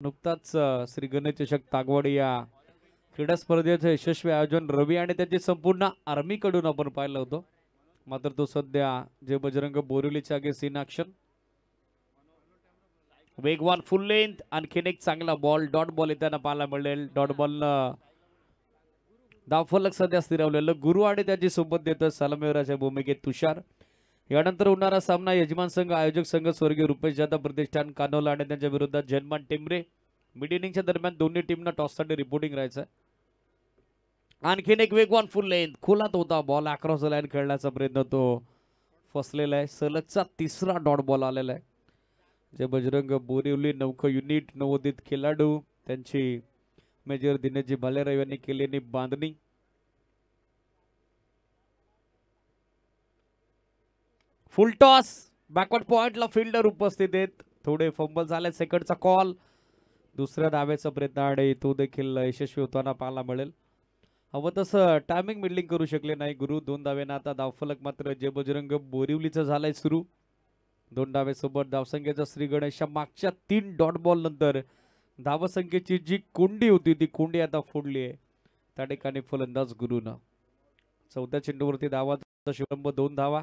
नुकताच श्री गणेश चषक तागवाडी या क्रीडा स्पर्धेचं यशस्वी आयोजन रवी आणि त्याची संपूर्ण आर्मी कडून आपण पाहिलं होतं. मात्र तो सध्या जे बजरंग बोरिवलीच्या अगेन्स्ट इन ॲक्शन. वेगवान फुल लेंथ, आणखीन एक चांगला बॉल, डॉट बॉल येताना पाहायला मिळेल. डॉट बॉलनं धावफलक सध्या स्थिरावलेलं. गुरु आणि त्याची सोबत देतं सलामीवीराच्या भूमिकेत तुषार. यानंतर होणारा सामना यजमान संघ आयोजक संघ स्वर्गीय रुपेश जाधव प्रतिष्ठान कानोला आणि त्यांच्या विरोधात जन्मान टेंबरे. मिड इनिंगच्या दरम्यान दोन्ही टीमना टॉससाठी रिपोर्टिंग राहायचं. आणखीन एक वेगवान फुल लेंथ, खोलात होता बॉल, अक्रॉस लाईन खेळण्याचा प्रयत्न तो फसलेला आहे. सलगचा तिसरा डॉट बॉल आलेला आहे. जे बजरंग बोरिवली नौका युनिट नवोदित खेळाडू त्यांची मेजर दिनेशजी भालेराव यांनी केलेली बांधणी. फुल टॉस, बॅकवर्ड पॉइंटला फिल्डर उपस्थित आहेत. थोडे फंबल झाले. सेकंडचा कॉल, दुसऱ्या धावेचा प्रयत्न आणि तो देखील यशस्वी होताना पाहायला मिळेल. हवं तसं टायमिंग मिडलिंग करू शकले नाही गुरु. 2 धावेनं आता धावफलक मात्र जे बजरंग बोरिवलीचं झालंय सुरू. 2 धावेसोबत धावसंख्येचा श्री गणेशच्या मागच्या 3 डॉट बॉल नंतर धावसंख्येची जी कोंडी होती ती कोंडी आता फोडली आहे. त्या ठिकाणी फलंदाज गुरुनं 4थ्या चेंडूवरती धावाचा शुभारंभ. 2 धावा.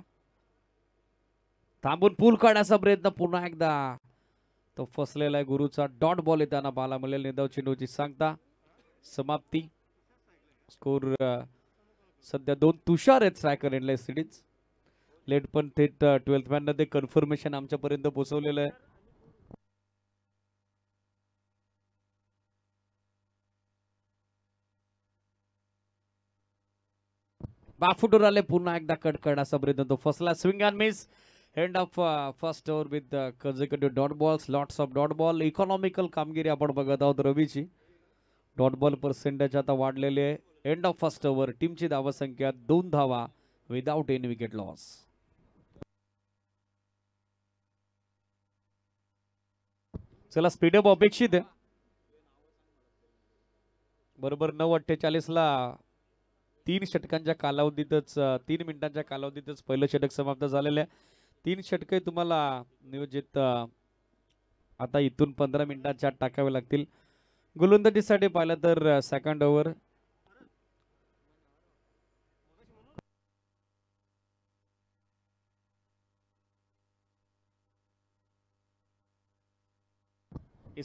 थांबून पूल काढण्याचा प्रयत्न पुन्हा एकदा तो फसलेला आहे. गुरुचा डॉट बॉल येताना पाहायला मिळेल. निदाव चेंडूची सांगता समाप्ती. स्कोर सध्या 2 तुषार आहेत स्ट्रायकर एंडलाईन सिटीज. लेट पण थेट 12th मॅन मध्ये कन्फर्मेशन आमच्यापर्यंत पोहोचवलेलं आहे. बाफुटवर आले. पुन्हा एकदा कट करण्याचा प्रयत्न तो फसला. Swing and miss. End of first over with consecutive dot balls, lots of dot ball. Economical कामगिरी आपण बघत आहोत रवीची. डॉट बॉल पर्सेंटेज आता वाढलेले आहे. एंड ऑफ फर्स्ट ओव्हर टीमची धावसंख्या 2 धावा विदाउट एनी विकेट लॉस. चला स्पीडअप अपेक्षित आहे. बरोबर 9:48 ला 3 षटकांच्या कालावधीतच 3 मिनिटांच्या कालावधीतच पहिलं षटक समाप्त झालेलं आहे. 3 षटके तुम्हाला नियोजित आता इथून 15 मिनिटांच्या टाकावे लागतील. गोलंदाजीसाठी पाहिलं तर सेकंड ओव्हर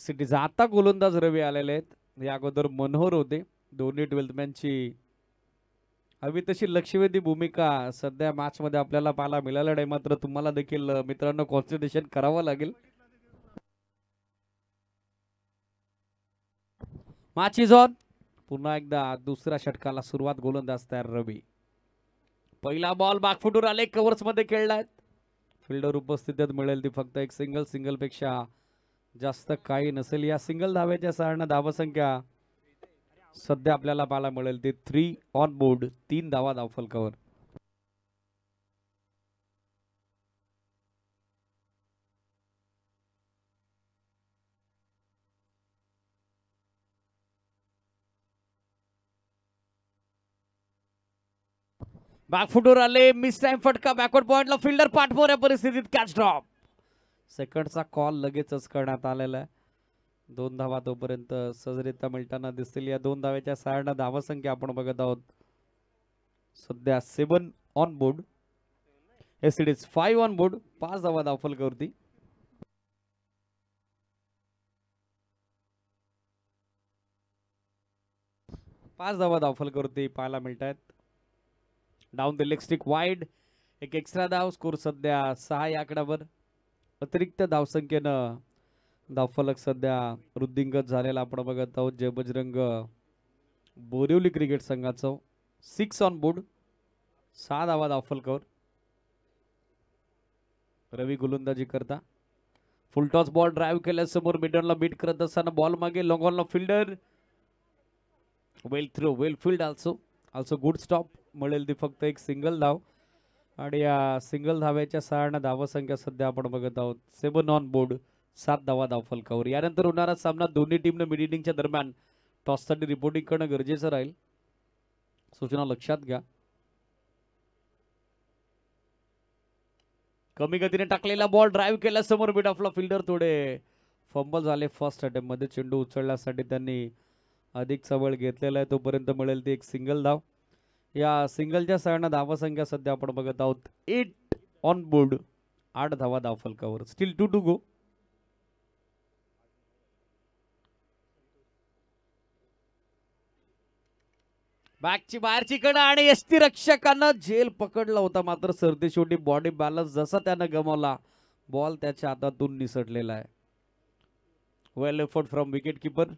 सिटीचा आता गोलंदाज रवी आलेले आहेत. या अगोदर मनोहर होते. दोन्ही 12th मॅनची हवी तशी लक्षवेधी भूमिका सध्या मॅच मध्ये आपल्याला पाहायला मिळालं नाही. मात्र तुम्हाला देखील मित्रांनो कॉन्सन्ट्रेशन करावं लागेल. Match is on. पुन्हा एकदा दुसऱ्या षटकाला सुरुवात. गोलंदाज तयार रवी. पहिला बॉल बॅकफुटवर आले. कव्हर्स मध्ये खेळलायत. फिल्डर उपस्थितीत मिळेल ती फक्त एक सिंगल. सिंगल पेक्षा जास्त काही नसेल. या सिंगल धावेच्या सहाय्याने धावसंख्या सध्या आपल्याला पाहायला मिळेल ती 3 ऑन बोर्ड. 3 धावा धावफलकावर. बॅकफुटवर आले. मिस टाइम फटका. बॅकवर्ड पॉइंटला फिल्डर पाठमोर या परिस्थितीत कॅच ड्रॉप. सेकंडचा कॉल लगेचच करण्यात आलेला आहे. 2 धावा तोपर्यंत सहजरित्या मिळताना दिसतील. या 2 धावेच्या सहाय्याने धावसंख्या आपण बघत आहोत सध्या 7 on board. S it is 5 on board. 5 धावा धावफलकावरती. पाच धावा धावफलकावरती पाहायला मिळत आहेत. Down the leg stick wide. एक एक्स्ट्रा धाव. स्कोर सध्या 6 या आकड्यावर. अतिरिक्त धावसंख्येनं धावफलक सध्या वृद्धिंगत झालेला आपण बघत आहोत. जय बजरंग बोरिवली क्रिकेट संघाचं 6 ऑन बोर्ड. 6 धावा धावफलकावर. रवी गोलंदाजी करता. फुल टॉस बॉल ड्राईव्ह केल्यासमोर मिडनला बीट करत असताना बॉल मागे लॉंग ऑनला fielder. Well throw, well field also good stop. मिळेल ती फक्त एक सिंगल धाव. आणि या सिंगल धाव्याच्या सहाय्याने धावसंख्या सध्या आपण बघत आहोत 7 ऑन बोर्ड. 7 धावा धावफलकावर. यानंतर होणारा सामना दोन्ही टीमनं मिड इनिंगच्या दरम्यान टॉससाठी रिपोर्टिंग करणं गरजेचं राहील. सूचना लक्षात घ्या. कमी गतीने टाकलेला बॉल ड्राईव्ह केला समोर मिड ऑफला फिल्डर थोडे फंबल झाले फर्स्ट अटेम्प्ट मध्ये. चेंडू उचलण्यासाठी त्यांनी अधिक चवळ घेतलेला आहे. तोपर्यंत मिळेल ती एक सिंगल धाव. या सिंगलच्या सहाय्याने धावसंख्या सध्या आपण बघत आहोत 8 ऑन बोर्ड. 8 धावा धावफलकावर. स्टील 2 टू गो. बॅकची बाहेरची कडा आणि यष्टी रक्षकानं झेल पकडला होता, मात्र सरतेशेवटी बॉडी बॅलन्स जसा त्यानं गमावला, बॉल त्याच्या हातातून निसटलेला आहे. वेल एफर्ट फ्रॉम विकेट किपर.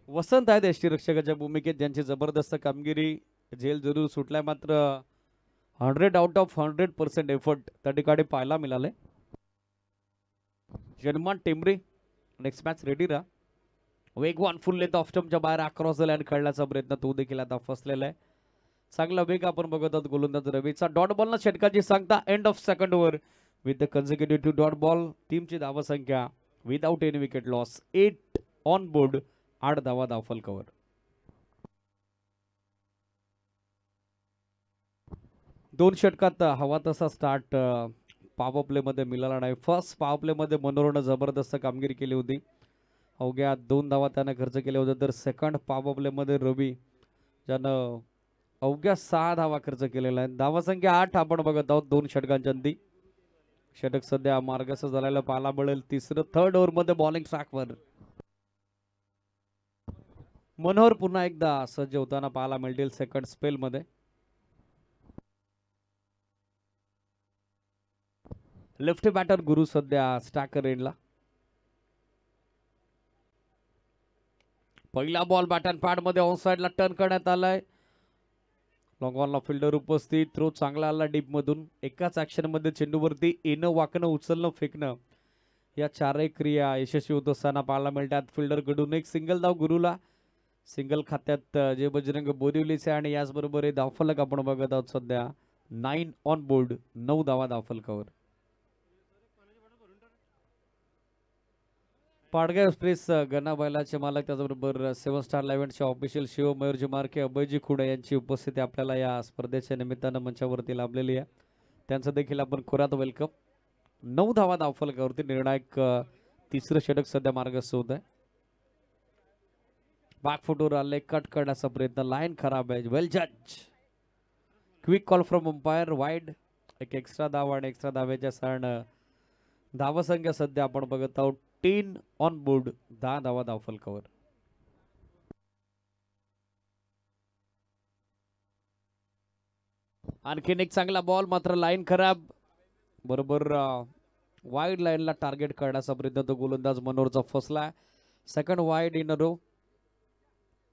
वसंत आहेत यष्टी रक्षकाच्या भूमिकेत, ज्यांची जबरदस्त कामगिरी. झेल जरूर सुटलाय, मात्र 100 आउट ऑफ 100% एफर्ट त्या ठिकाणी पाहायला मिळाले. जन्मान टेंबरे नेक्स्ट मॅच रेडी राहा. वेगवान फुल लेंथ ऑफ स्टंपच्या बाहेर अक्रॉस द लाईन खेळण्याचा प्रयत्न तो देखील आता फसलेला आहे. चांगला वेग आपण बघत आहोत गोलंदाज रवीचा. डॉट बॉलनं षटकाची सांगता end of second over with the consecutive 2 dot ball. टीमची धावसंख्या without any wicket loss 8 on board. 8 धावा धावफलकावर. दोन षटकात हवा तसा स्टार्ट पॉवर प्ले मध्ये मिळाला नाही. फर्स्ट पॉवर प्ले मध्ये मनोहरनं जबरदस्त कामगिरी केली होती. अवघ्या 2 धावा त्यानं खर्च केल्या होत्या. तर सेकंड पॉवर प्ले मध्ये रवी ज्यानं अवघ्या 6 धावा खर्च केलेला आहे. धावासंख्या 8 आपण बघत आहोत 2 षटकांच्या अंती. षटक सध्या मार्गस्थ झालेला पाहायला मिळेल. तिसरं थर्ड ओव्हर मध्ये बॉलिंग ट्रॅकवर मनोहर पुन्हा एकदा सज्ज होताना पाहायला मिळतील सेकंड स्पेल मध्ये. लेफ्ट बॅटर गुरु सध्या स्टॅकर एंडला. पहिला बॉल बॅट अँड पॅड मध्ये ऑन साइडला टर्न करण्यात आलाय. लॉंग ऑनला फिल्डर उपस्थित. थ्रो चांगला आला डीप मधून. एकाच ऍक्शन मध्ये चेंडूवरती येणं, वाकणं, उचलणं, फेकणं या चारही क्रिया यशस्वी होत असताना पाहायला मिळतात. फिल्डर कडून एक सिंगल धाव गुरुला. सिंगल खात्यात जे बजरंग बोरिवलीचे आणि याचबरोबर हे धावफलक आपण बघत आहोत सध्या 9 ऑन बोर्ड. 9 धावा धावफलकावर. पाडगाव एक्सप्रेस गणा बैलाचे मालक, त्याचबरोबर 7 स्टार इव्हेंटचे ऑफिशियल शिव मयूरजी मार्के, अभयजी खुडे यांची उपस्थिती आपल्याला या स्पर्धेच्या निमित्तानं मंचावरती लाभलेली आहे. त्यांचं देखील आपण खोरात वेलकम. 9 धावा धावफलकावरती निर्णायक तिसरं षटक सध्या मार्गस्थ होत आहे. बॅक फुटवर आले, कट करण्याचा प्रयत्न. लाईन खराब आहे. वेल जज. Quick call from umpire wide. एक एक्स्ट्रा धाव आणि एक्स्ट्रा धावेच्या सहाय्यानं धावसंख्या सध्या आपण बघत आहोत 10 ऑन बोर्ड. 10 धावा धावफलकावर. आणखीन एक चांगला बॉल, मात्र लाईन खराब. बरोबर वाईड लाईनला टार्गेट करण्याचा प्रयत्न तो गोलंदाज मनोहरचा फसला. Second wide in a row.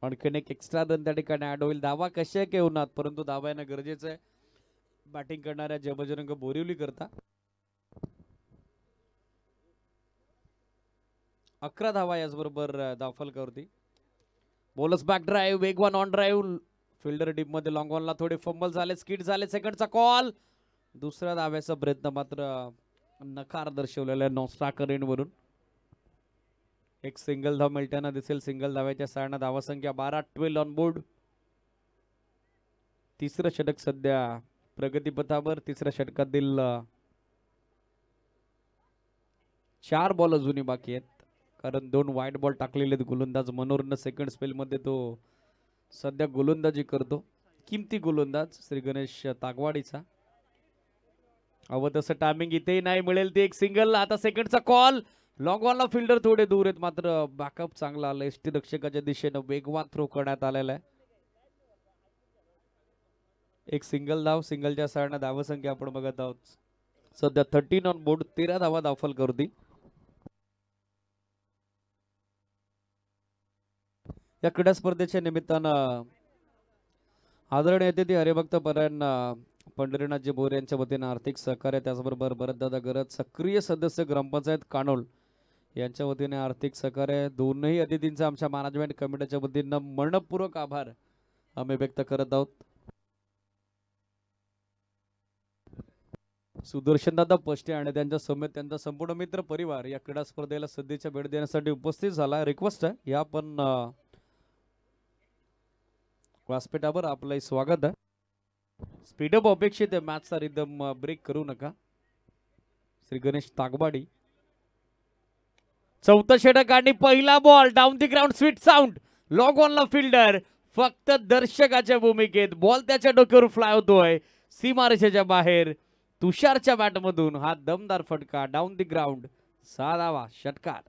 आणखीन एक एक्स्ट्रा रन त्या ठिकाणी ऍड होईल. धावा कशा काही होणार, परंतु धावा येणं गरजेचं आहे बॅटिंग करणाऱ्या जय बजरंग बोरिवली करता. 11 धावा याचबरोबर धावफलकावरती. बोलस बॅक ड्राईव्ह, वेगवान ऑन ड्राईव्ह. फिल्डर डीप मध्ये लॉंग ऑनला थोडे फंबल झाले, स्किट झाले. सेकंडचा कॉल. दुसऱ्या धाव्याचा प्रयत्न मात्र नकार दर्शवलेला नॉस्ट्राकर एंड वरून. एक सिंगल धाव मिळताना दिसेल. सिंगल धाव्याच्या सहाय्याने धावासंख्या 12. 12 ऑन बोर्ड. तिसरं षटक सध्या प्रगतीपथावर. तिसऱ्या षटकातील 4 बॉल अजूनही बाकी आहेत, कारण 2 वाईट बॉल टाकलेले आहेत गोलंदाज मनोहरनं. सेकंड स्पेल मध्ये तो सध्या गोलंदाजी करतो. किमती गोलंदाज श्री गणेश तागवाडीचा. हवं तसं टायमिंग इथेही नाही मिळेल. ते एक सिंगल. आता सेकंडचा कॉल. लॉंग ऑनला फिल्डर थोडे दूर आहेत, मात्र बॅकअप चांगला आला. एसटी रक्षकाच्या दिशेनं वेगवान थ्रो करण्यात आलेला आहे. एक सिंगल धाव. सिंगलच्या सहाय्याने धावसंख्या आपण बघत आहोत सध्या 13 ऑन बोर्ड. 13 धावा धावफलकावरती. या क्रीडा स्पर्धेच्या निमित्तानं आदरणीय अतिथी हरिभक्त परायण पंढरीनाथजी बोर यांच्या वतीनं आर्थिक सहकार्य, त्याचबरोबर भरतदादा गरज सक्रिय सदस्य ग्रामपंचायत कानोल यांच्या वतीने आर्थिक सहकार्य. दोनही अतिथींचा आमच्या मॅनेजमेंट कमिटीच्या वतीनं मनपूर्वक आभार आम्ही व्यक्त करत आहोत. सुदर्शनदादा पष्टे आणि त्यांच्या समेत त्यांचा संपूर्ण मित्र परिवार या क्रीडा स्पर्धेला सध्याच्या भेट देण्यासाठी उपस्थित झाला. रिक्वेस्ट आहे या पण व्यासपीठावर आपलं स्वागत आहे. स्पीडअप अपेक्षित आहे. मॅचचा रिदम ब्रेक करू नका. श्री गणेश तागबाडी. चौथं षटक आणि पहिला ball down the ground. Sweet sound. Long ऑनला फिल्डर फक्त दर्शकाच्या भूमिकेत. बॉल त्याच्या डोक्यावर फ्लाय होतोय सीमारेषेच्या बाहेर. तुषारच्या बॅटमधून हा दमदार फटका डाऊन दी ग्राउंड. 6वा षटकार.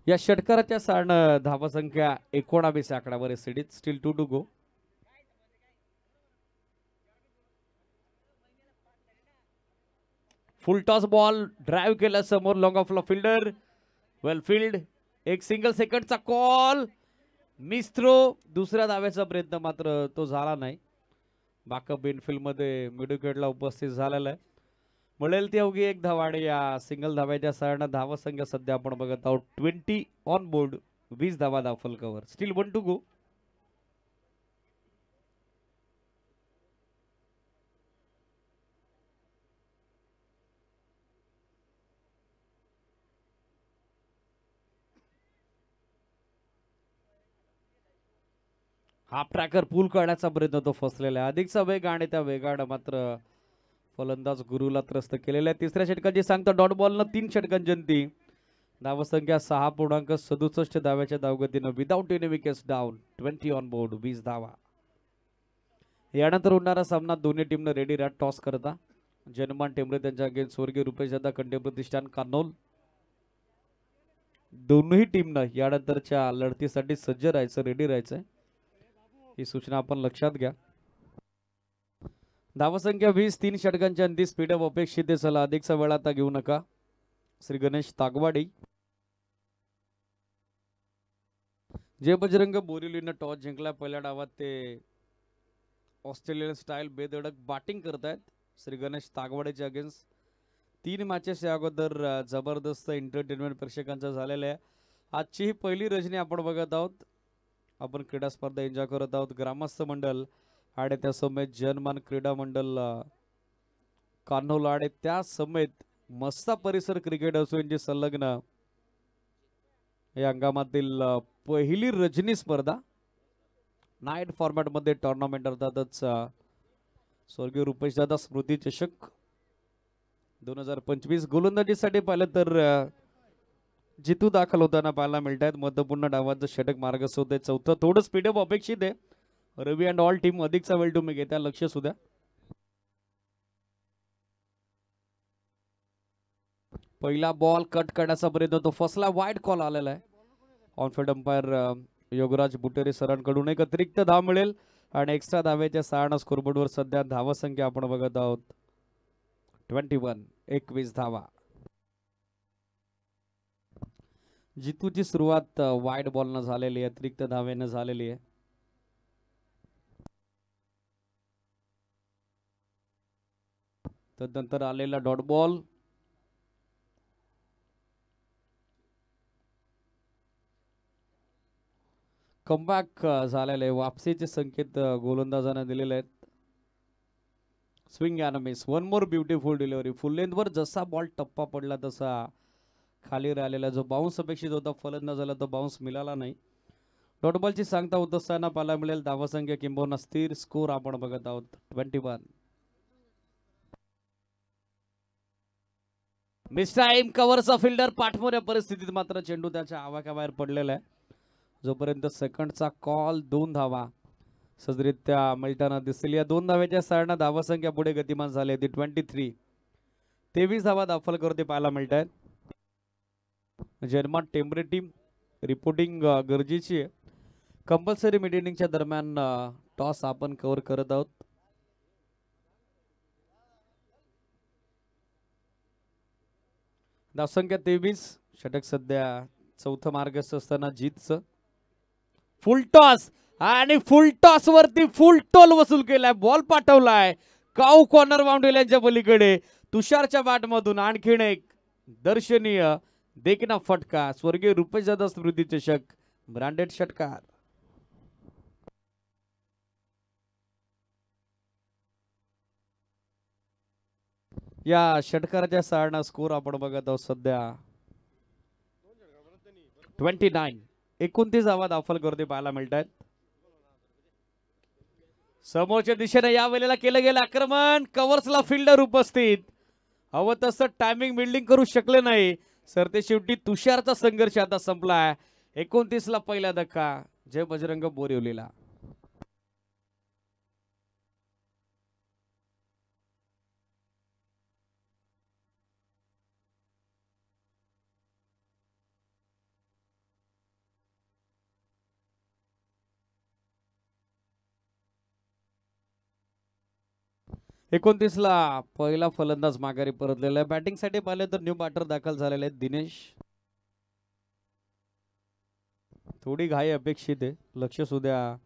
या षटकाराच्या सारण धावा संख्या 19 आकड्यावर सिडीत. Still 2 to go. Full toss ball drive केला समोर. लॉंग ऑफला फिल्डर वेल फील्ड. एक सिंगल सेकंडचा कॉल. Miss throw. दुसऱ्या धाव्याचा प्रयत्न मात्र तो झाला नाही. बॅकअप इनफिल्ड मध्ये मिडविकेटला उपस्थित झालेला आहे. मिळेल ती अवघी एक धावा आणि या सिंगल धाव्याच्या सहाय्याने धावा संख्या सध्या आपण बघत आहोत 20 ऑन बोर्ड. 20 धावा दाखल cover. Still 1 to go. Half tracker pull करण्याचा प्रयत्न तो फसलेला आहे. अधिकचा वेग आणि त्या वेगानं मात्र फलंदाज गुरुला त्रस्त केलेला आहे. तिसऱ्या षटकाची सांगता डॉट बॉलनं 3 षटकांची धावा संख्या 6.67 धाव्याच्या धावगतीनं without any wickets down. 20 on board. 20 धावा. यानंतर होणारा सामना दोन्ही टीमनं रेडी राहत टॉस करता. जनमान टेंबरे त्यांच्या अगेन्स्ट स्वर्गीय रुपेश दादा कंटे प्रतिष्ठान कान्होल. दोन्ही टीमनं यानंतरच्या लढतीसाठी सज्ज राहायचं, रेडी राहायचंय. ही सूचना आपण लक्षात घ्या. धावा संख्या 20. 3 षटकांच्या अंती स्पीडअप अपेक्षित आहे. चला अधिकचा वेळ आता घेऊ नका. श्री गणेश तागवाडी. जय बजरंग बोरिवलीनं टॉस जिंकला. पहिल्या डावात ते ऑस्ट्रेलियन स्टाईल बेधडक बॅटिंग करतायत श्री गणेश तागवाडीच्या अगेन्स्ट. 3 मॅचेस या अगोदर जबरदस्त एंटरटेनमेंट प्रेक्षकांचा झालेला आहे. आजची ही पहिली रजनी आपण बघत आहोत. आपण क्रीडा स्पर्धा एन्जॉय करत आहोत. ग्रामस्थ मंडळ आणि त्या समेत जनमान क्रीडा मंडळ कान्होला आणि त्या समेत मस्ता परिसर क्रिकेट असोसिएशनची संलग्न या हंगामातील पहिली रजनी स्पर्धा. नाईट फॉर्मॅट मध्ये टुर्नामेंट अर्थातच स्वर्गीय रुपेश दादा स्मृती चषक 2025. गोलंदाजीसाठी पाहिलं तर जितू दाखल होताना पाहायला मिळत आहेत. महत्वपूर्ण डावाचं षटक मार्गस्थ होते. चौथं थोडं स्पीडअप अपेक्षित आहे. रवी अँड ऑल टीम अधिकचा वेळ तुम्ही घेता. लक्ष सुद्धा. पहिला बॉल कट करण्याचा प्रयत्न तो फसला. वाईड कॉल आलेला आहे. ऑनफिल्ड अंपायर योगराज बुटेरे सरांकडून एक अतिरिक्त धाव मिळेल आणि एक्स्ट्रा धावेच्या 6 स्कोरबोर्डवर सध्या धावा संख्या आपण बघत आहोत 21. 21 धावा. जितूची सुरुवात वाईड बॉलनं झालेली आहे. अतिरिक्त धावेनं झालेली आहे. तदनंतर आलेला डॉट बॉल. कमबॅक झालेले आहे. वापसीचे संकेत गोलंदाजाने दिलेले आहेत. Swing and miss. One more beautiful delivery. Full लेंथवर जसा बॉल टप्पा पडला तसा खाली राहिलेला जो बाउन्स अपेक्षित होता फलंदाजाला तो बाउन्स मिळाला नाही. डॉट बॉलची सांगता होत असताना पाहायला मिळेल धावा संख्या किंबहुना स्थिर स्कोर आपण बघत आहोत 21. Miss time. कव्हरचा फिल्डर पाठमोऱ्या परिस्थितीत मात्र चेंडू त्याच्या आवाक्याबाहेर पडलेला आहे. जोपर्यंत सेकंडचा कॉल 2 धावा सहजरित्या मिळताना दिसतील. या 2 धाव्याच्या सहाय्याने धावा संख्या पुढे गतिमान झाली होती 23. 23 धावा दाखल करते पाहायला मिळत आहेत. जनमान टेंबरे टीम रिपोर्टिंग गरजेची आहे. कंपल्सरी मिड दरम्यान टॉस आपण कव्हर करत आहोत. धावसंख्या 23. षटक सध्या चौथं मार्गस्थ असताना जीतचं फुल टॉस आणि फुल टॉस वरती फुल टोल वसूल केलाय. बॉल पाठवलाय काऊ कॉर्नर बाउंड्रीच्या पलीकडे. तुषारच्या बॅटमधून आणखीन एक दर्शनीय देखना फटका. स्वर्गीय रुपेश दादा स्मृती चषक ब्रँडेड षटकार. या षटकाराच्या सहाय्याने स्कोर आपण बघत आहोत सध्या 29. 29 धावा धावफलकावरती पाहायला मिळत आहेत. समोरच्या दिशेने या वेळेला केलं गेलं आक्रमण. कव्हर्सला फिल्डर उपस्थित. हवं तसं टायमिंग बिल्डिंग करू शकले नाही सर ते शेवटी तुषारचा संघर्ष आता संपलाय. 29 ला पहिला धक्का जय बजरंग बोरिवलीला. ला पहिला फलंदाज माघारी परतलेला आहे. बॅटिंग साठी पाहिले तर न्यू बॅटर दाखल झालेले आहेत दिनेश. थोडी घाई अपेक्षित आहे. लक्ष सुद्या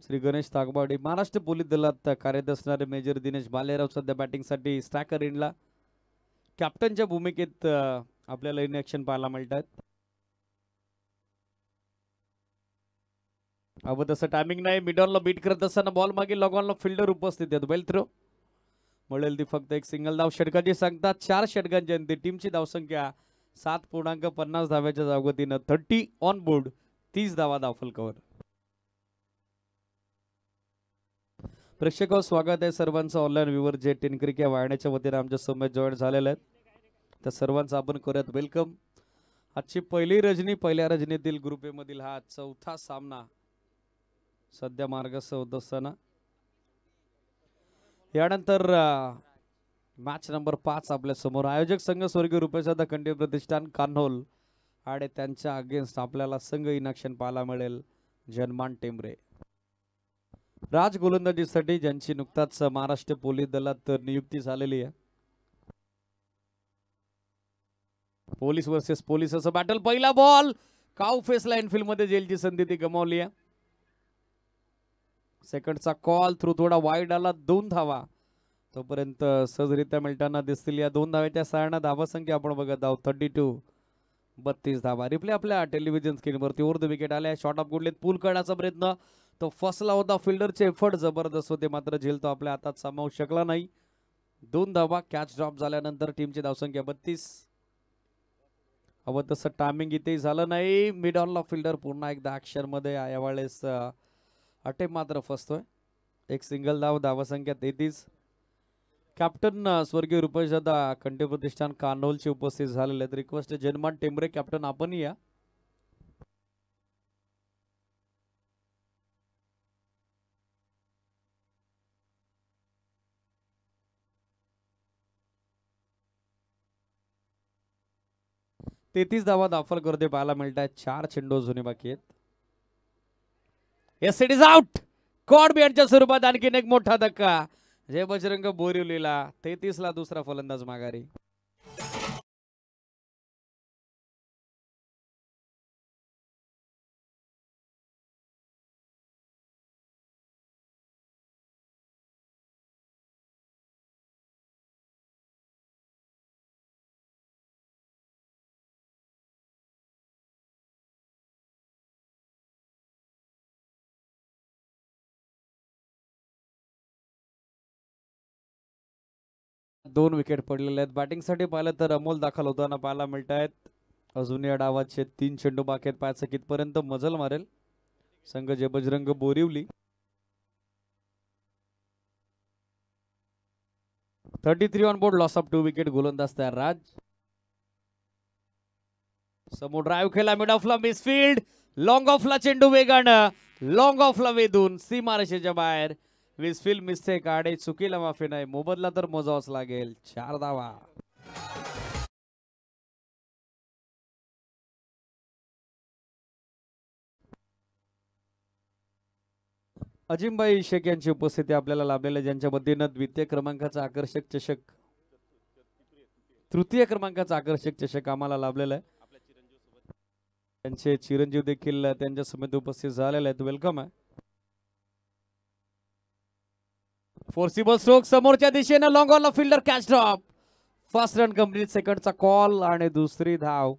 श्री गणेश तागबाडी. महाराष्ट्र पोलीस दलात कार्यरत असणारे मेजर दिनेश भालेराव सध्या बॅटिंग साठी स्ट्रायकर इनला कॅप्टनच्या भूमिकेत आपल्याला इन ऍक्शन पाहायला मिळतात. अब तसं टायमिंग नाही. मिडॉनला बीट करत असताना बॉल मागे लॉगॉनला फिल्डर उपस्थित आहेत. वेल थ्रो मिळेल ती फक्त एक सिंगल धाव. षटकाची सांगतात 4 षटकांची अंती. टीमची धावसंख्या 7.50 धाव्याच्या जागोतीनं 30 ऑन बोर्ड 30 धावा धावफलकावर. प्रेक्षक स्वागत आहे सर्वांचं ऑनलाईन व्ह्यूवर जे टेनक्रिक या वाहिन्याच्या वतीने आमच्या समोर जॉईन झालेले आहेत. त्या सर्वांचं आपण करूयात वेलकम. आजची पहिली रजनी. पहिल्या रजनीतील ग्रुप ए मधील हा चौथा सामना सध्या मार्गस्थ होत असताना यानंतर मॅच नंबर 5 आपल्या समोर. आयोजक संघ स्वर्गीय रुपेशदा खंडे प्रतिष्ठान कान्होल आणि त्यांच्या अगेन्स्ट आपल्याला संघ इन ऍक्शन पाहायला मिळेल जनमान टेंबरे. राज गोलंदाजीसाठी ज्यांची नुकताच महाराष्ट्र पोलीस दलात नियुक्ती झालेली आहे. पोलीस वर्सेस पोलीस असं बॅटल. पहिला बॉल काऊ फेसला इनफिल्ड मध्ये जेलची संधी ती गमावली आहे. सेकंडचा कॉल थ्रू थोडा वाईड आला. 2 धावा तोपर्यंत सहजरित्या मिळताना दिसतील. या 2 धाव्याच्या सहाय्याने धावसंख्या आपण बघत आहोत 32 धावा. रिप्ले आपल्या टेलिव्हिजन स्क्रीनवरती. ओव्हर द विकेट आल्या. Shot of good length. पूल करण्याचा प्रयत्न तो फसला होता. फिल्डरचे एफर्ट जबरदस्त होते मात्र झेल तो आपल्या हातात सामावू शकला नाही. 2 धावा. कॅच ड्रॉप झाल्यानंतर टीमची धावसंख्या 32. हवं तसं टायमिंग इथेही झालं नाही. मिड ऑनला फिल्डर पुन्हा एकदा ऍक्शन मध्ये. यावेळेस अटेप मात्र फसतोय. एक सिंगल धाव. धावसंख्या 33. कॅप्टन स्वर्गीय रुपेशदा खंडे प्रतिष्ठान कान्होलचे उपस्थित झालेले आहेत. रिक्वेस्ट जनमान टेंबरे कॅप्टन आपण या. तेहतीस धावा दाखल करते पाहायला मिळत आहेत. 4 चेंडू जुने बाकी आहेत. Yes it is out. Caught बिहाइंडच्या स्वरूपात आणखीन एक मोठा धक्का जय बजरंग बोरिवलीला. 33 ला दुसरा फलंदाज माघारी. दोन विकेट पडलेले आहेत. बॅटिंग साठी पाहिलं तर अमोल दाखल होताना पाहायला मिळत आहेत. अजून या डावाचे 3 चेंडू बाकी आहेत. पाहायचं कितपर्यंत मजल मारेल संघ Jai Bajrang Borivali. 33 on board. Loss of 2 wicket. गोलंदाज तयार राज. समोर ड्राईव्ह केला. मिड ऑफला मिसफिल्ड. लॉंग ऑफला चेंडू वेगानं. लॉंग ऑफला वेधून सीमारेषेच्या बाहेर. मिसफिल्ड मिस्टेक आणि चुकीला माफी नाही. मोबदला तर मोजावाच लागेल. 4 धावा. अजिमभाई शेख यांची उपस्थिती आपल्याला लाभलेल्या ज्यांच्या वतीनं द्वितीय क्रमांकाचा आकर्षक चषक तृतीय क्रमांकाचा आकर्षक चषक आम्हाला लाभलेला आहे. त्यांचे चिरंजीव देखील त्यांच्या समिती उपस्थित झालेले आहेत. वेलकम आहे. फोर्सिबल स्ट्रोक समोरच्या दिशेने long on fielder catch drop. First run complete. सेकंडचा कॉल आणि दुसरी धाव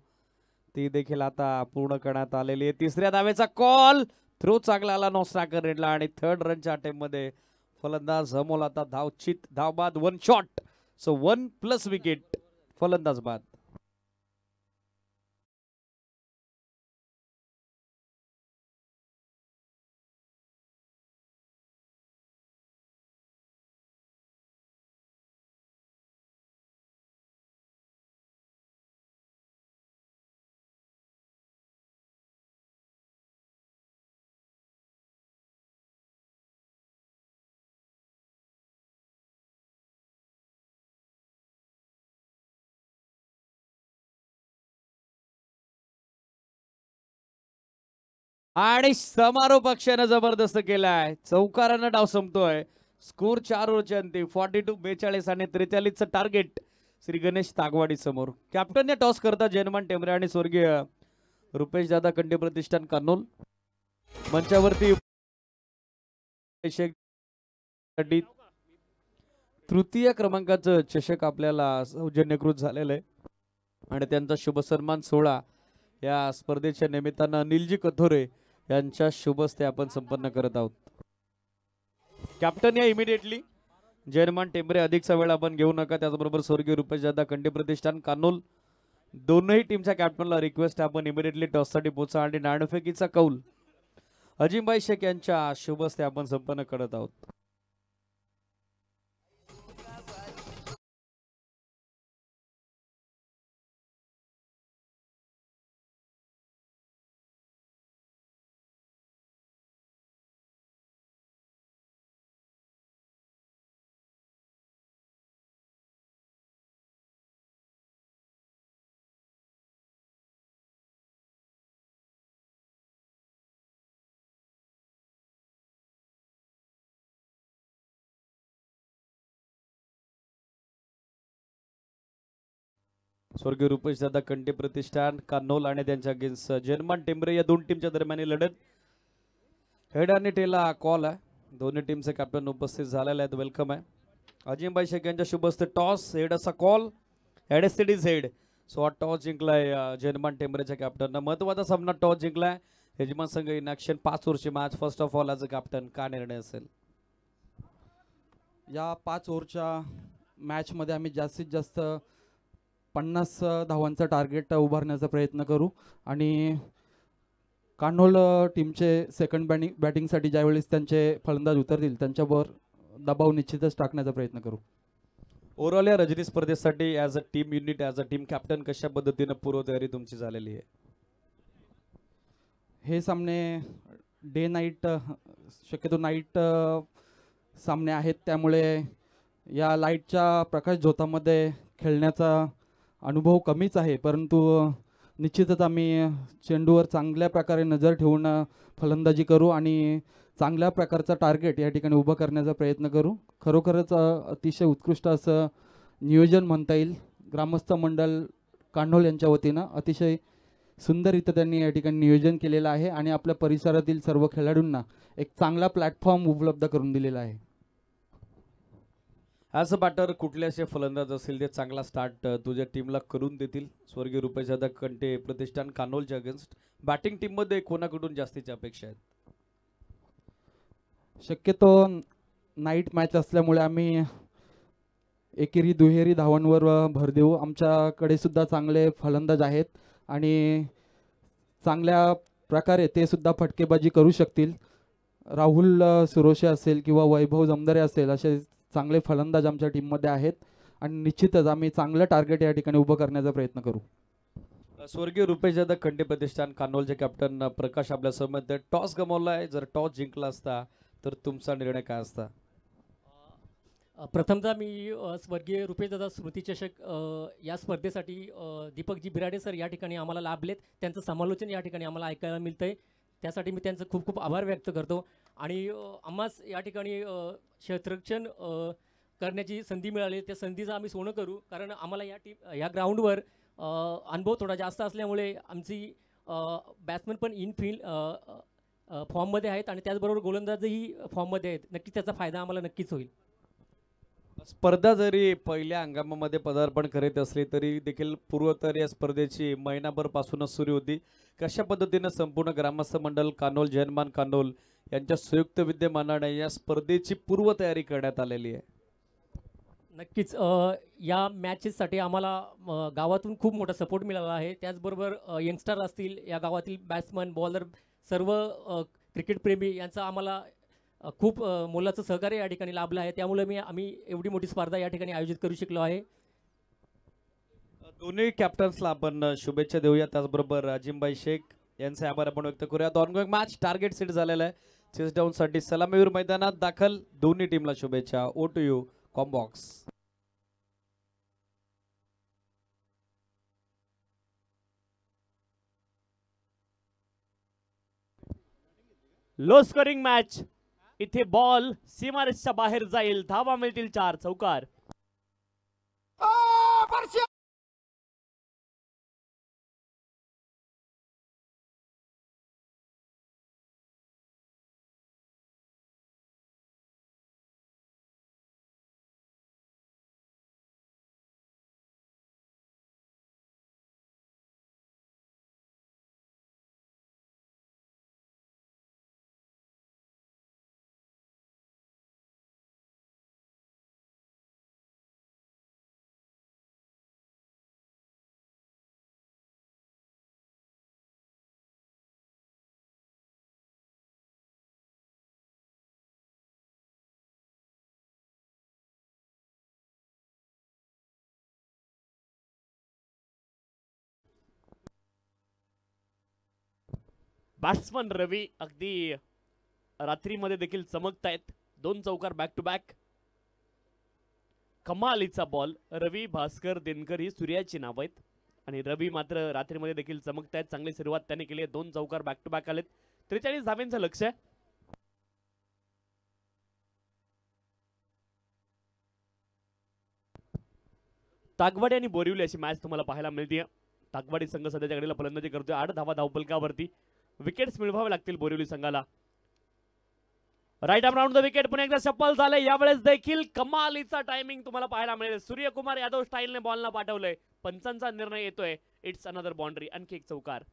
ती देखील आता पूर्ण करण्यात आलेली आहे. तिसऱ्या धावेचा कॉल. थ्रो चांगला आला. नो स्ट्रायकर रेडला आणि 3rd रनच्या अटेम्प्ट मध्ये फलंदाज अमोल आता धावचित. धाव बाद 1 शॉट. So 1+ wicket. फलंदाज बाद. आणि समारोप अक्षयानं जबरदस्त केलाय. चौकारानं डाव संपतोय. स्कोर 4 ओव्हरच्या अंती 42-42 आणि 43चं टार्गेट श्री गणेश तागवाडी समोर. कॅप्टनने टॉस करता जयमान टेंबरे आणि स्वर्गीय रुपेश दादा कंटे प्रतिष्ठान कानोल मंचावरती तृतीय क्रमांकाचं चषक आपल्याला सौजन्यकृत झालेलं आहे आणि त्यांचा शुभ सन्मान सोहळा या स्पर्धेच्या निमित्तानं अनिलजी कथोरे यांच्या शुभ हस्ते आपण संपन्न करत आहोत. कॅप्टन या इमिडिएटली जयमान टेंबरे अधिकचा वेळ आपण घेऊ नका. त्याचबरोबर स्वर्गीय रुपेश दादा कंटे प्रतिष्ठान कानोल दोनही टीमच्या कॅप्टनला रिक्वेस्ट आपण इमिडिएटली टॉससाठी पोचा आणि नाणेफेकीचा कौल अजिमभाई शेख यांच्या शुभ हस्ते आपण संपन्न करत आहोत. स्वर्गीय रुपेश दादा कंटे प्रतिष्ठान कानोल आणि त्यांच्या अगेन्स्ट जयमान टेंबरे या दोन टीमच्या दरम्यान लढत हेड आणि टेला कॉल आहे. दोन्ही टीमचे कॅप्टन उपस्थित झालेले आहेत. वेलकम आहे. अजिमभाई शेख यांच्या शुभ हस्ते टॉस हेड असा call head is head. So हा टॉस जिंकलाय जयमान टेंबरेच्या कॅप्टननं. महत्वाचा सामना टॉस जिंकलाय. यजमान संघ इन ॲक्शन 5 ओव्हरची match. First of all as a captain का निर्णय असेल? या 5 ओव्हरच्या मॅचमध्ये आम्ही जास्तीत जास्त 50 धावांचा टार्गेट उभारण्याचा प्रयत्न करू आणि कान्होल टीमचे सेकंड बॅटिंगसाठी ज्यावेळेस त्यांचे फलंदाज उतरतील त्यांच्यावर दबाव निश्चितच टाकण्याचा प्रयत्न करू. ओव्हरऑल या रजनी स्पर्धेसाठी as a team unit as a team captain कशा पद्धतीनं पूर्वतयारी तुमची झालेली आहे? हे सामने डे नाईट शक्यतो नाईट सामने आहेत, त्यामुळे या लाईटच्या प्रकाश झोतामध्ये खेळण्याचा अनुभव कमीच आहे. परंतु निश्चितच आम्ही चेंडूवर चांगल्या प्रकारे नजर ठेवून फलंदाजी करू आणि चांगल्या प्रकारचा टार्गेट या ठिकाणी उभं करण्याचा प्रयत्न करू. खरोखरच अतिशय उत्कृष्ट असं नियोजन म्हणता येईल. ग्रामस्थ मंडळ कान्होल यांच्या वतीनं अतिशय सुंदररित्या त्यांनी या ठिकाणी नियोजन केलेलं आहे आणि आपल्या परिसरातील सर्व खेळाडूंना एक चांगला प्लॅटफॉर्म उपलब्ध करून दिलेला आहे. ॲज अ बॅटर कुठले असे फलंदाज असतील ते चांगला स्टार्ट तुझ्या टीमला करून देतील? स्वर्गीय रुपेश दादा कंटे प्रतिष्ठान कानोलच्या अगेन्स्ट बॅटिंग टीममध्ये कोणाकडून जास्तीच्या अपेक्षा आहेत? शक्यतो नाईट मॅच असल्यामुळे आम्ही एकेरी दुहेरी धावांवर भर देऊ. आमच्याकडे सुद्धा चांगले फलंदाज आहेत आणि चांगल्या प्रकारे ते सुद्धा फटकेबाजी करू शकतील. राहुल सुरोशे असेल किंवा वैभव जमदारे असेल असे चांगले फलंदाज आमच्या टीममध्ये आहेत आणि निश्चितच आम्ही चांगलं टार्गेट या ठिकाणी उभं करण्याचा प्रयत्न करू. स्वर्गीय रुपेश दादा कंटे प्रतिष्ठान कानोलचे कॅप्टन प्रकाश आपल्यासोबत. टॉस गमावलाय, जर टॉस जिंकला असता तर तुमचा निर्णय काय असता? प्रथमतः मी स्वर्गीय रुपेश दादा स्मृती चषक या स्पर्धेसाठी दीपकजी बिराडे सर या ठिकाणी आम्हाला लाभलेत. त्यांचं समालोचन या ठिकाणी आम्हाला ऐकायला मिळतंय. त्यासाठी मी त्यांचं खूप खूप आभार व्यक्त करतो आणि आम्हास या ठिकाणी क्षेत्ररक्षण करण्याची संधी मिळाली. त्या संधीचं आम्ही सोनं करू, कारण आम्हाला या ग्राउंडवर अनुभव थोडा जास्त असल्यामुळे आमची बॅट्समन पण इन फील्ड फॉर्ममध्ये आहेत आणि त्याचबरोबर गोलंदाजही फॉर्ममध्ये आहेत. नक्कीच त्याचा फायदा आम्हाला नक्कीच होईल. स्पर्धा जरी पहिल्या हंगामामध्ये पदार्पण करीत असली तरी देखील पूर्वतयारी या स्पर्धेची महिनाभर पासूनच सुरू होती. कशा पद्धतीने संपूर्ण ग्रामस्थ मंडळ कानोल जयमान कानोल यांच्या संयुक्त विद्यमानाने या स्पर्धेची पूर्वतयारी करण्यात आलेली आहे? नक्कीच या मॅचेससाठी आम्हाला गावातून खूप मोठा सपोर्ट मिळाला आहे. त्याचबरोबर यंगस्टर असतील, या गावातील बॅट्समन बॉलर सर्व क्रिकेटप्रेमी यांचा आम्हाला खूप मोलाचं सहकार्य या ठिकाणी लाभलं आहे. त्यामुळे आम्ही एवढी मोठी स्पर्धा या ठिकाणी आयोजित करू शकलो आहे. दोन्ही कॅप्टन्सला आपण शुभेच्छा देऊया. त्याचबरोबर अजिमभाई शेख यांचे आभार आपण व्यक्त करूया. ऑनगोइंग मॅच टार्गेट सेट झालेला आहे. चेस डाऊन साठी सलामीवीर मैदानात दाखल. दोन्ही टीमला शुभेच्छा. ओ टू यू कॉम्बॉक्स. Low scoring match. इथे बॉल सीमारेषच्या बाहेर जाईल, धावा मिळतील 4. चौकार. बॅट्समन रवी अगदी रात्रीमध्ये देखील चमकतायत. 2 चौकार बॅक टू बॅक. कमालीचा बॉल. रवी, भास्कर, दिनकर ही सूर्याची नाव आहेत आणि रवी मात्र रात्रीमध्ये देखील चमकतायत. चांगली सुरुवात त्याने केली आहे. 2 चौकार बॅक टू बॅक आलेत. 43 धाव्यांचं लक्ष आहे. तागवाडी आणि बोरिवली अशी मॅच तुम्हाला पाहायला मिळते. तागवाडी संघ सध्याच्या घडीला फलंदाजी करतोय. 8 धावा धावफलकावरती. विकेट्स मिळवावे लागतील बोरिवली संघाला. Right arm round the wicket. पुन्हा एकदा सफल झाले. यावेळेस देखील कमालीचा टायमिंग तुम्हाला पाहायला मिळेल. सूर्यकुमार यादव स्टाईलने बॉलला पाठवलंय. पंचांचा निर्णय येतोय. It's another boundary. आणखी एक चौकार.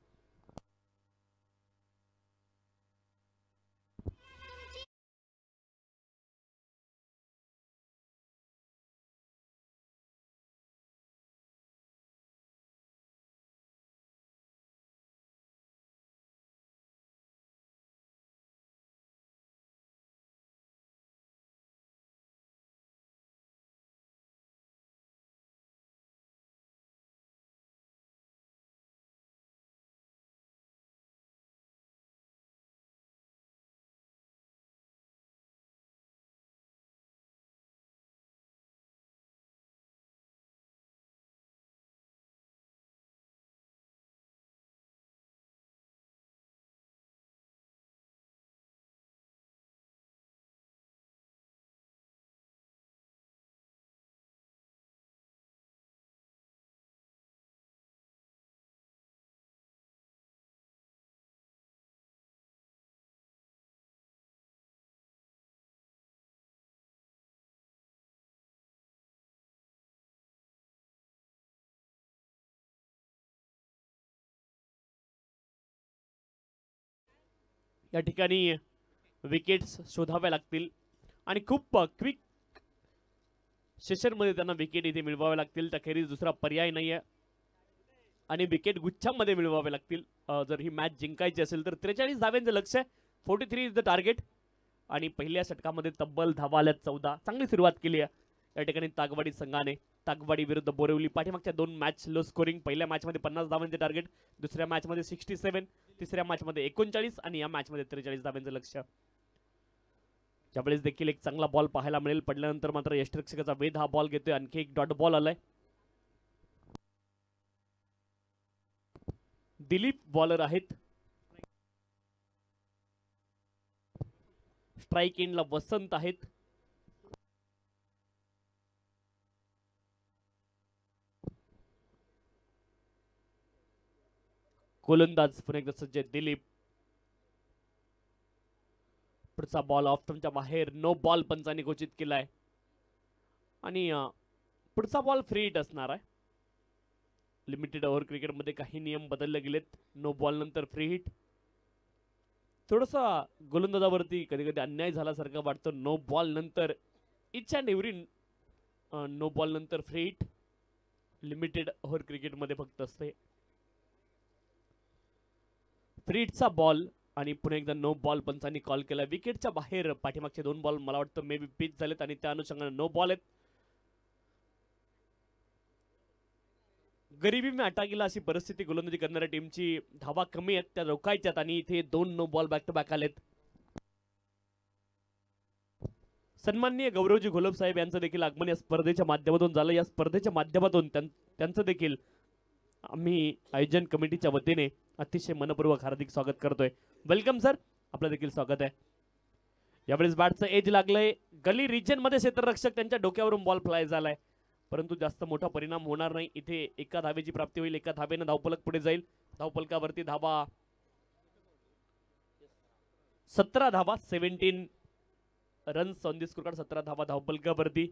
या ठिकाणी विकेट्स शोधाव्या लागतील आणि खूप क्विक सेशनमध्ये त्यांना विकेट इथे मिळवाव्या लागतील. त्याखेरीज दुसरा पर्याय नाहीये आणि विकेट गुच्छामध्ये मिळवावे लागतील जर ही मॅच जिंकायची असेल तर. 43 धाव्यांचं लक्ष आहे. 43 इज द टार्गेट. आणि पहिल्या षटकामध्ये तब्बल धावा आल्या 14. चांगली सुरुवात केली आहे या ठिकाणी तागवाडी संघाने. तागवाडी विरुद्ध बोरिवली. पाठीमागच्या 2 मॅच लो स्कोरिंग. पहिल्या मॅचमध्ये 50 धावांचे टार्गेट, दुसऱ्या मॅचमध्ये 67, तिसऱ्या मॅचमध्ये 39 आणि या मॅचमध्ये 43 धावांचं लक्ष. ज्यावेळेस देखील एक चांगला बॉल पाहायला मिळेल. पडल्यानंतर मात्र यष्टिरक्षकाचा वेध हा बॉल घेतोय. आणखी एक डॉट बॉल आलाय. दिलीप बॉलर आहेत. स्ट्राईक एंडला वसंत आहेत. गोलंदाज पुन्हा एकदा सज्ज दिलीप. पुढचा बॉल ऑफ स्टंपच्या बाहेर. नो बॉल पंचांनी घोषित केलाय आणि पुढचा बॉल फ्री हिट असणार आहे. लिमिटेड ओव्हर क्रिकेटमध्ये काही नियम बदलले गेलेत. नो बॉल नंतर फ्री हिट. थोडासा गोलंदाजावरती कधी कधी अन्याय झाल्यासारखं वाटतं. नो बॉल नंतर each and every no ball नंतर फ्री हिट लिमिटेड ओव्हर क्रिकेटमध्ये फक्त असते. फ्री हिटचा बॉल आणि पुन्हा एकदा नो बॉल पंचांनी कॉल केला. विकेटच्या बाहेर पाठीमागचे 2 बॉल मला वाटतं मे बी पिच झालेत आणि त्या अनुषंगाने नो बॉल आहेत. गरिबी में अटा गेला अशी परिस्थिती गोलंदाजी करणाऱ्या टीमची. धावा कमी आहेत त्या रोखायच्यात आणि इथे 2 no ball back to back आलेत. सन्माननीय गौरवजी घोलप साहेब यांचं देखील आगमन या स्पर्धेच्या माध्यमातून झालं. या स्पर्धेच्या माध्यमातून त्यांचं देखील आम्ही आयोजन कमिटीच्या वतीने अतिशय मनपूर्वक हार्दिक स्वागत करतोय. Welcome sir. आपलं देखील स्वागत आहे. यावेळेस बॅटचं एज लागलंय, गली रिजन मध्ये क्षेत्ररक्षक त्यांच्या डोक्यावरून बॉल फ्लाय झालाय, परंतु जास्त मोठा परिणाम होणार नाही. इथे एका धावेची प्राप्ती होईल, एका धावेनं धावफलक पुढे जाईल. धावफलकावरती धावा 17 धावा, 17 रन्स ऑन दी स्कोर, 17 धावा धावफलकावरती.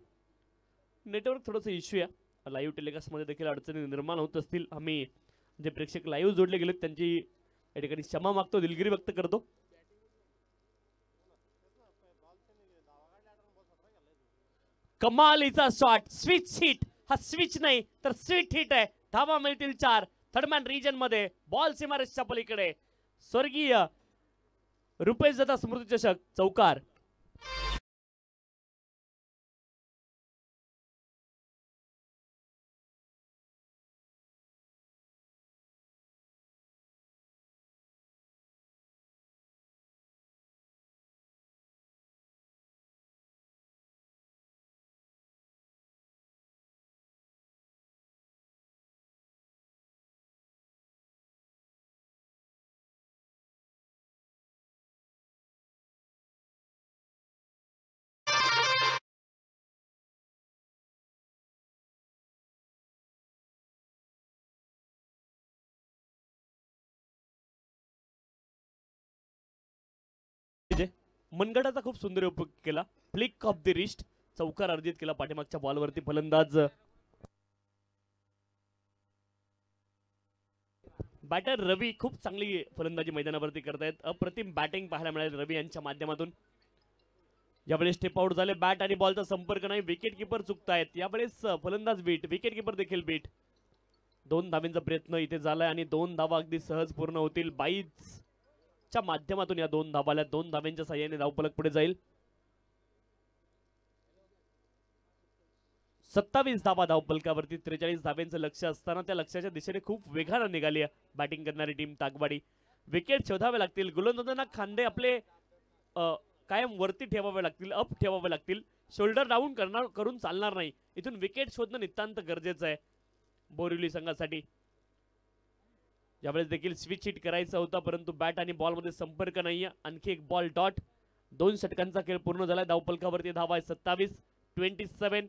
नेटवर्क थोडंसं इश्यू आहे, लाईव्ह टेलिकास्ट मध्ये देखील अडचणी निर्माण होत असतील. आम्ही जे प्रेक्षक लाईव्ह जोडले गेलेत त्यांची या ठिकाणी क्षमा मागतो, दिलगिरी व्यक्त करतो. कमालीचा शॉट, स्विच हिट. हा स्विच नाही तर स्वीट हिट आहे. धावा मिळतील 4. थर्डमॅन रिजन मध्ये बॉल सीमारेषच्या पलीकडे. स्वर्गीय रुपेश दादा स्मृती चषक चौकार. मनगटाचा खूप सुंदर उपयोग केला. फ्लिक ऑफ द रिस्ट, चौकार अर्जित केला पाठीमागच्या बॉलवरती. फलंदाज बॅटर रवी खूप चांगली फलंदाजी मैदानावरती करतायत. अप्रतिम बॅटिंग पाहायला मिळाली रवी यांच्या माध्यमातून. यावेळेस स्टेप आउट झाले, बॅट आणि बॉलचा संपर्क नाही. विकेट किपर चुकतायत यावेळेस. फलंदाज बीट, विकेट किपर देखील बीट. 2 धावेंचा प्रयत्न इथे झालाय आणि 2 धावा अगदी सहज पूर्ण होतील. 22 च्या माध्यमातून या 2 धावाला 2 धाव्यांच्या साह्याने धावफलक पुढे जाईल. 27 धावा धावफलकावरती. 43 धाव्यांचं लक्ष असताना त्या लक्ष्याच्या दिशेने खूप वेगानं निघाली आहे बॅटिंग करणारी टीम ताकवाडी. विकेट शोधावे लागतील. गोलंदाजांना खांदे आपले कायम वरती ठेवावे लागतील, अप ठेवावे लागतील. शोल्डर डाऊन करून चालणार नाही. इथून विकेट शोधणं नितांत गरजेचं आहे बोरिवली संघासाठी. यावेळेस देखील स्विच हिट करायचा होता, परंतु बॅट आणि बॉल मध्ये संपर्क नाहीये. आणखी एक बॉल डॉट. 2 षटकांचा खेळ पूर्ण झालाय. धावफलकावरती धावा आहे 27, 27.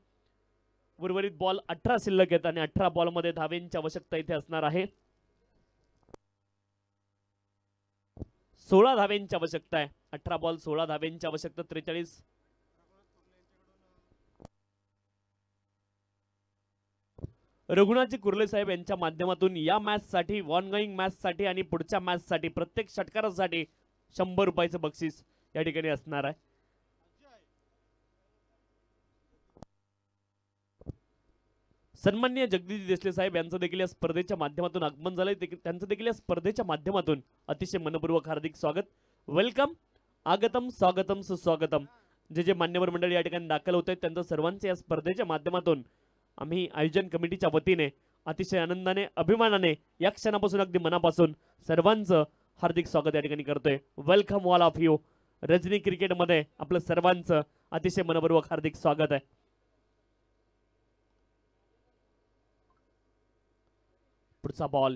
उर्वरित बॉल 18 शिल्लक आहेत आणि 18 बॉल मध्ये धावेंची आवश्यकता इथे असणार आहे. 16 धावेंची आवश्यकता आहे. 18 बॉल 16 धावेंची आवश्यकता. 43. रघुनाथजी कुर्ले साहेब यांच्या माध्यमातून या मॅच साठी, ऑनगोईंग मॅच साठी आणि पुढच्या मॅच साठी प्रत्येक षटकारासाठी 100 रुपयाचं बक्षीस या ठिकाणी असणार आहे. सन्माननीय जगदीश देसले साहेब यांचं देखील या स्पर्धेच्या माध्यमातून आगमन झालंय. त्यांचं देखील या स्पर्धेच्या माध्यमातून अतिशय मनपूर्वक हार्दिक स्वागत. वेलकम, आगतम, स्वागतम, सुस्वागतम. जे मान्यवर मंडळी या ठिकाणी दाखल होत आहेत त्यांचं सर्वांचे या स्पर्धेच्या माध्यमातून आम्ही आयोजन कमिटीच्या वतीने अतिशय आनंदाने, अभिमानाने या क्षणापासून अगदी मनापासून सर्वांचं हार्दिक स्वागत या ठिकाणी करतोय. Welcome all of you. Rajani क्रिकेटमध्ये आपलं सर्वांचं अतिशय मनपूर्वक हार्दिक स्वागत आहे. पुढचा ball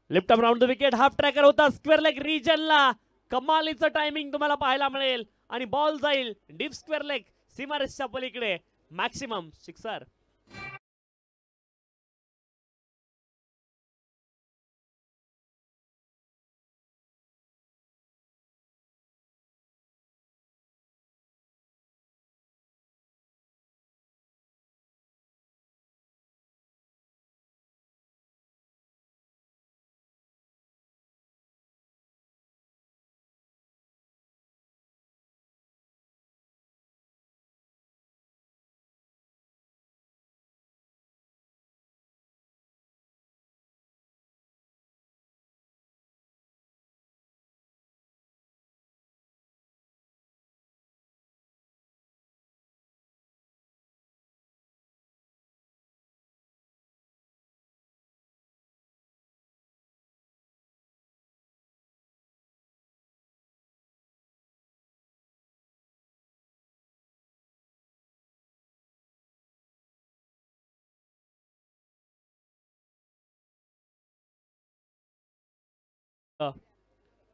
left arm round the wicket. Half tracker होता स्क्वेअर लेग रिजनला. कमालीचं टायमिंग तुम्हाला पाहायला मिळेल आणि बॉल जाईल डीप स्क्वेअर लेग सीमारेषच्या पलीकडे. Maximum sixer.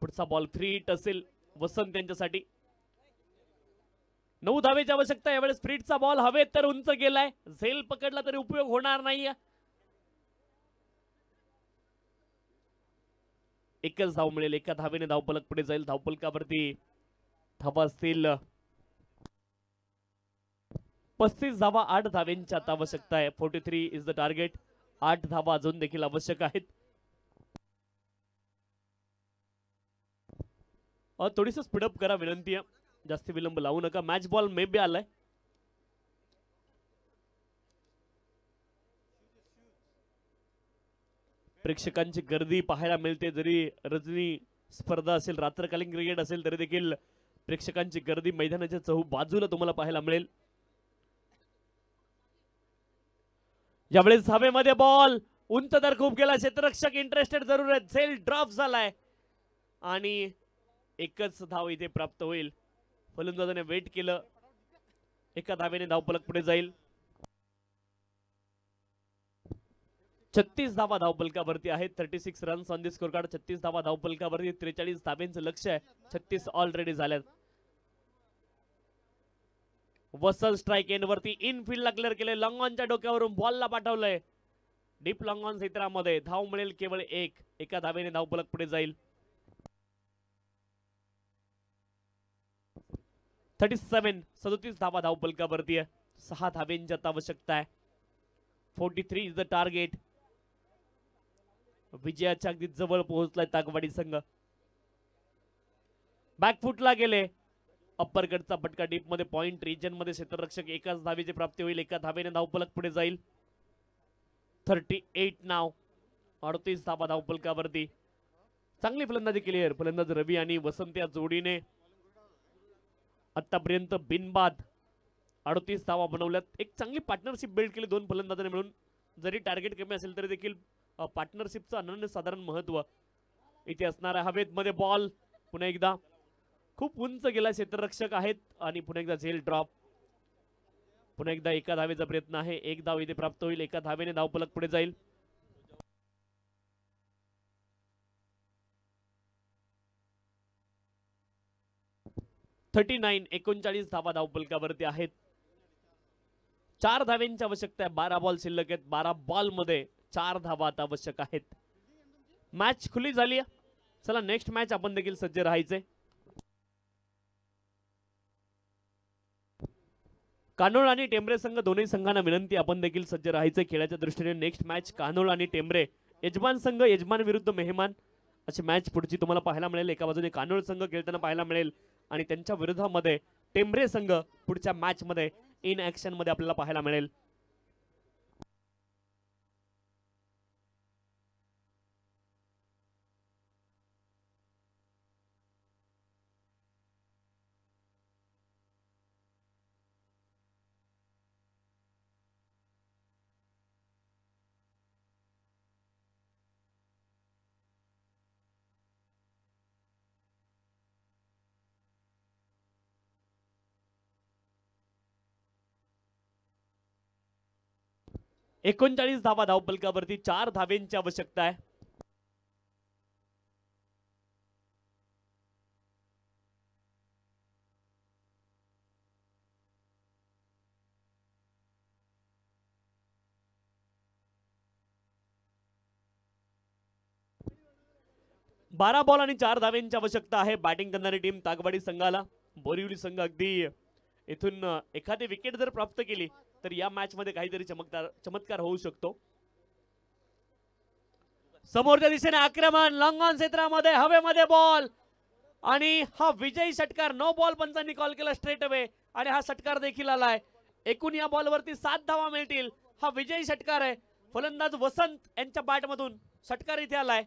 पुढचा बॉल फ्री हिट असेल वसंत यांच्यासाठी. 9 धावेची आवश्यकता. यावेळेस फ्रीटचा बॉल हवेत तर उंच गेलाय. झेल पकडला तरी उपयोग होणार नाहीये. एकच धाव मिळेल. एका धावेने धावफलक पुढे जाईल. धावफलकावरती धावा असतील 35 धावा. 8 धावेंची आता आवश्यकता आहे. 43 इज द टार्गेट. 8 धावा अजून देखील आवश्यक आहेत. थोडीस स्पीडअप करा विनंती आहे. जास्त विलंब लावू नका. मॅच बॉल मे बी आलाय. प्रेक्षकांची गर्दी पाहायला मिळते. जरी रजनी स्पर्धा असेल, रात्रकालीन क्रिकेट असेल, तरी देखील प्रेक्षकांची गर्दी मैदानाच्या चहू बाजूला तुम्हाला पाहायला मिळेल. यावेळेस धावेमध्ये बॉल उंच तर खूप गेला. क्षेत्ररक्षक इंटरेस्टेड जरूर आहे. झेल ड्रॉप झालाय आणि एकच धाव इथे प्राप्त होईल. फलंदाजाने वेट केलं. एका धावेने धावफलक पुढे जाईल. 36 धावा धावफलकावरती आहेत. 36 runs on the score card. 36 धावा धावफलकावरती. 43 धावेंचं लक्ष आहे. 36 ऑलरेडी झाल्यात. वसल स्ट्राइक एंड वरती इनफिल्डला क्लिअर केले. लॉंग ऑनच्या डोक्यावरून बॉलला पाठवलंय. डीप लॉंग ऑन क्षेत्रामध्ये धाव मिळेल केवळ एक. एका धावेने धावफलक पुढे जाईल. 37 धावा धावफलकावरती आहे. 6 धावेंची आता आवश्यकता आहे. 43 इज द टार्गेट. विजयाच्या अगदी जवळ पोहोचलाय ताकवाडी संघ. बॅकफुटला गेले. अप्पर कटचा फटका डीप मध्ये. पॉइंट रिजन मध्ये क्षेत्ररक्षक एकाच धावेची प्राप्ती होईल. एका धावेने धावफलक पुढे जाईल. 38 नाव. 38 धावा धावफलकावरती. चांगली फलंदाजी केली आहे फलंदाज रवी आणि वसंत या जोडीने. आतापर्यंत बिनबाद 38 धावा बनवल्यात. एक चांगली पार्टनरशिप बिल्ड केली दोन फलंदाजांनी मिळून. जरी टार्गेट कमी असेल तरी देखील पार्टनरशिपचं अनन्यसाधारण महत्व इथे असणार आहे. हवेत मध्ये बॉल पुन्हा एकदा खूप उंच गेला. क्षेत्ररक्षक आहेत आणि पुन्हा एकदा झेल ड्रॉप. पुन्हा एकदा एका धावेचा प्रयत्न आहे. एक धाव इथे प्राप्त होईल. एका धावेने धावफलक पुढे जाईल. $39 39 धावा धावफलकावरती आहेत. 4 धावेंची आवश्यकता आहे. 12 बॉल शिल्लक आहेत. 12 बॉल मध्ये 4 धावा आता आवश्यक आहेत. मॅच खुली झाली आहे. चला नेक्स्ट मॅच आपण देखील सज्ज राहायचे. कानोळ आणि टेंबरे संघ दोन्ही संघांना विनंती आपण देखील सज्ज राहायचे खेळाच्या दृष्टीने. नेक्स्ट मॅच कानोळ आणि टेंबरे. यजमान संघ यजमान विरुद्ध मेहमान अशी मॅच पुढची तुम्हाला पाहायला मिळेल. एका बाजूने कानोळ संघ खेळताना पाहायला मिळेल आणि त्यांच्या विरोधामध्ये टेंबरे संघ पुढच्या मॅच मध्ये इन ऍक्शन मध्ये आपल्याला पाहायला मिळेल. $39 धावा धावफलकावरती. 4 धावेंची आवश्यकता आहे. बारा बॉल आणि 4 धावेंची आवश्यकता आहे. बॅटिंग करणारी टीम ताकवाडी संघाला. बोरिवली संघ अगदी इथून एखादी विकेट जर प्राप्त केली तर या मॅच मध्ये काहीतरी चमत्कार होऊ शकतो. समोरच्या दिशेने आक्रमण. लॉंग ऑन क्षेत्रामध्ये हवेमध्ये बॉल आणि हा विजयी षटकार. 9 बॉल पंचांनी कॉल केला स्ट्रेट अवे आणि हा षटकार देखील आलाय. एकूण या बॉलवरती 7 धावा मिळतील. हा विजयी षटकार आहे. फलंदाज वसंत यांच्या बॅट मधून षटकार इथे आलाय.